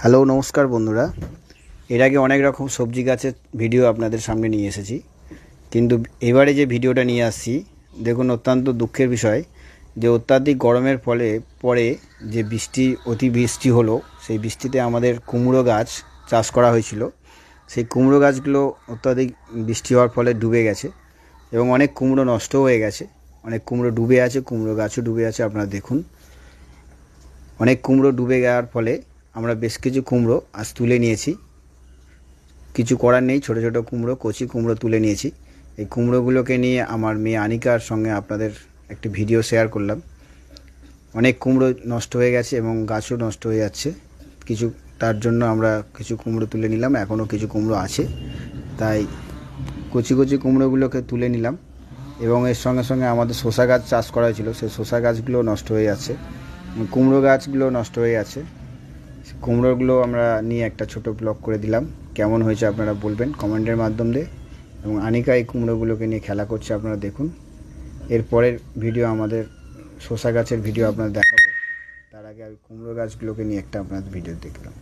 Hello নমস্কার বন্ধুরা। এর আগে অনেক রকম সবজি গাছের ভিডিও আপনাদের সামনে নিয়ে এসেছি, কিন্তু এবারে যে ভিডিওটা নিয়ে আসছি দেখুন, অত্যন্ত দুঃখের বিষয় যে অত্যাধিক গরমের ফলে পরে যে অতিবৃষ্টি হলো, সেই বৃষ্টিতে আমাদের কুমড়ো গাছ চাষ করা হয়েছিল। সেই কুমড়ো গাছগুলো অত্যাধিক বৃষ্টি হওয়ার ফলে ডুবে গেছে এবং অনেক কুমড়ো নষ্টও হয়ে গেছে। অনেক কুমড়ো ডুবে আছে, কুমড়ো গাছও ডুবে আছে। আপনারা দেখুন, অনেক কুমড়ো ডুবে যাওয়ার ফলে আমরা বেশ কিছু কুমড়ো আজ তুলে নিয়েছি। কিছু করার নেই, ছোট ছোট কুমড়ো, কচি কুমড়ো তুলে নিয়েছি। এই কুমড়োগুলোকে নিয়ে আমার মেয়ে আনিকার সঙ্গে আপনাদের একটি ভিডিও শেয়ার করলাম। অনেক কুমড়ো নষ্ট হয়ে গেছে এবং গাছও নষ্ট হয়ে যাচ্ছে কিছু, তার জন্য আমরা কিছু কুমড়ো তুলে নিলাম। এখনও কিছু কুমড়ো আছে, তাই কচি কচি কুমড়োগুলোকে তুলে নিলাম। এবং এর সঙ্গে সঙ্গে আমাদের শসা গাছ চাষ করা হয়েছিল, সেই শসা গাছগুলো নষ্ট হয়ে যাচ্ছে, কুমড়ো গাছগুলো নষ্ট হয়ে যাচ্ছে। কুমড়োগুলো আমরা নিয়ে একটা ছোট ব্লগ করে দিলাম। কেমন হয়েছে আপনারা বলবেন কমেন্টের মাধ্যমে। এবং আনিকা এই কুমড়োগুলোকে নিয়ে খেলা করছে, আপনারা দেখুন। এরপরের ভিডিও আমাদের শসা গাছের ভিডিও আপনারা দেখাবো, তার আগে আমি কুমড়ো গাছগুলোকে নিয়ে একটা আপনাদের ভিডিও দেখলাম।